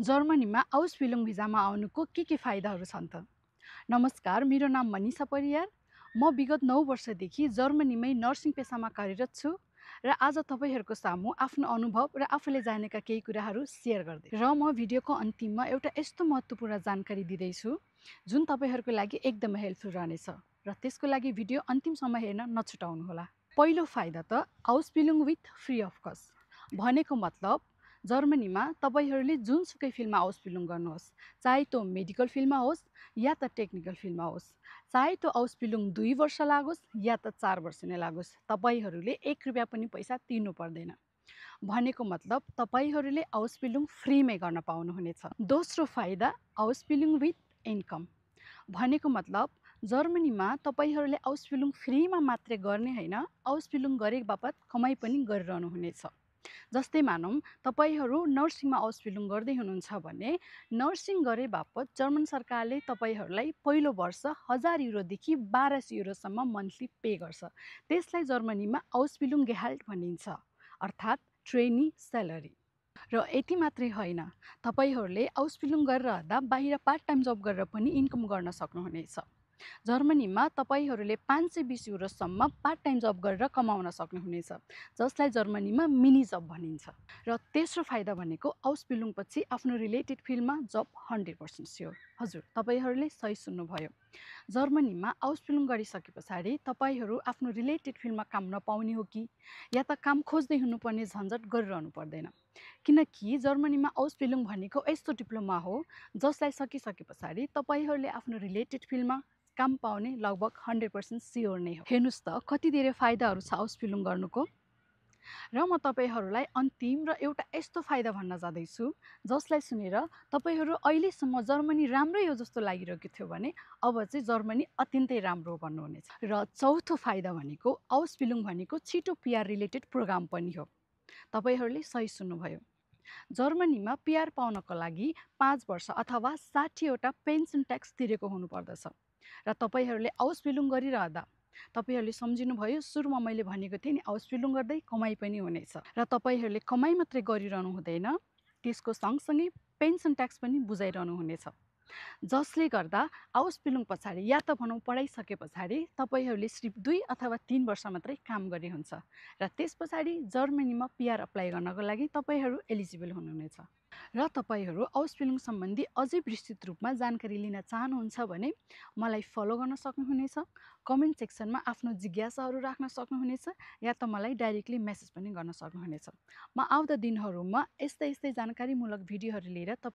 जर्मनीमा आउसविलुङ भिजामा आउनुको के फाइदाहरू छन् त? नमस्कार, मेरो नाम मनिषा परियार। म विगत 9 वर्षदेखि जर्मनीमै नर्सिङ पेसामा कार्यरत छु र आज तपाईँहरूको सामु आफ्नो अनुभव र आफूले जानेका केही कुराहरू सेयर गर्दै र म भिडियोको अन्तिममा एउटा यस्तो महत्त्वपूर्ण जानकारी दिँदैछु जुन तपाईँहरूको लागि एकदमै हेल्पफुल रहनेछ र त्यसको लागि भिडियो अन्तिमसम्म हेर्न नछुटाउनुहोला। पहिलो फाइदा त आउसविलुङ विथ फ्री अफ कस्ट। भनेको मतलब जर्मनीमा तपाईँहरूले जुनसुकै फिल्डमा आउसविलुङ गर्नुहोस्, चाहे त्यो मेडिकल फिल्डमा होस् या त टेक्निकल फिल्डमा होस्, चाहे त्यो आउसविलुङ 2 वर्ष लागोस् या त 4 वर्ष नै लागोस्, तपाईँहरूले 1 रुपियाँ पनि पैसा तिर्नु पर्दैन। भनेको मतलब तपाईँहरूले आउसविलुङ फ्रीमै गर्न पाउनुहुनेछ। दोस्रो फाइदा आउसविलुङ विथ इन्कम। भनेको मतलब जर्मनीमा तपाईँहरूले आउसविलुङ फ्रीमा मात्रै गर्ने होइन, आउसविलुङ गरेको बापत कमाइ पनि गरिरहनुहुनेछ। जस्तै मानौँ तपाईँहरू नर्सिङमा आउसविलुङ गर्दै हुनुहुन्छ भने नर्सिङ गरे बापत जर्मन सरकारले तपाईँहरूलाई पहिलो वर्ष 1000 युरोदेखि 1200 युरोसम्म मन्थली पे गर्छ। त्यसलाई जर्मनीमा आउसविलुङ गेहाल्ट भनिन्छ, अर्थात् ट्रेनी स्यालेरी। र यति मात्रै होइन, तपाईँहरूले आउसविलुङ गरेर रहँदा बाहिर पार्ट टाइम जब गरेर पनि इन्कम गर्न सक्नुहुनेछ। जर्मनीमा तपाईँहरूले 520 युरोसम्म पार्ट टाइम जब गरेर कमाउन सक्नुहुनेछ, जसलाई जर्मनीमा मिनी जब भनिन्छ। र तेस्रो फाइदा भनेको आउसविलुङपछि आफ्नो रिलेटेड फिल्डमा जब 100% स्योर। हजुर, तपाईँहरूले सही सुन्नुभयो। जर्मनीमा आउसविलुङ गरिसके पछाडि तपाईँहरू आफ्नो रिलेटेड फिल्डमा काम नपाउने हो कि या त काम खोज्दै हुनुपर्ने झन्झट गरिरहनु पर्दैन, किनकि जर्मनीमा आउसविलुङ भनेको यस्तो डिप्लोमा हो जसलाई सकिसके पछाडि तपाईँहरूले आफ्नो रिलेटेड फिल्डमा काम पाउने लगभग 100% स्योर नै हो। हेर्नुहोस् त कति धेरै फाइदाहरू छ आउसविलुङ गर्नुको। र म तपाईँहरूलाई अन्तिम र एउटा यस्तो फाइदा भन्न जाँदैछु जसलाई सुनेर तपाईँहरू अहिलेसम्म जर्मनी राम्रै हो जस्तो लागिरहेको थियो भने अब चाहिँ जर्मनी अत्यन्तै राम्रो भन्नुहुनेछ। र चौथो फाइदा भनेको आउसविलुङ भनेको छिटो पिआर रिलेटेड प्रोग्राम पनि हो। तपाईँहरूले सही सुन्नुभयो। जर्मनीमा पिआर पाउनको लागि 5 वर्ष अथवा 60वटा पेन्सन ट्याक्स तिरेको हुनुपर्दछ। र तपाईँहरूले आउसविलुङ गरिरहँदा तपाईँहरूले सम्झिनुभयो, सुरुमा मैले भनेको थिएँ नि, आउसविलुङ गर्दै कमाइ पनि हुनेछ। र तपाईँहरूले कमाइ मात्रै गरिरहनु हुँदैन, त्यसको सँगसँगै पेन्सन ट्याक्स पनि बुझाइरहनु हुनेछ, जसले गर्दा आउसविलुङ पछाडि या त भनौँ पढाइसके पछाडि तपाईँहरूले सिर्फ 2 अथवा 3 वर्ष मात्रै काम गरे हुन्छ र त्यस पछाडि जर्मनीमा पिआर अप्लाई गर्नको लागि तपाईँहरू एलिजिबल हुनुहुनेछ। र तपाईँहरू आउसविलुङ सम्बन्धी अझै विस्तृत रूपमा जानकारी लिन चाहनुहुन्छ भने मलाई फलो गर्न सक्नुहुनेछ, कमेन्ट सेक्सनमा आफ्नो जिज्ञासाहरू राख्न सक्नुहुनेछ या त मलाई डाइरेक्टली मेसेज पनि गर्न सक्नुहुनेछ। म आउँदा दिनहरूमा यस्तै जानकारीमूलक भिडियोहरू लिएर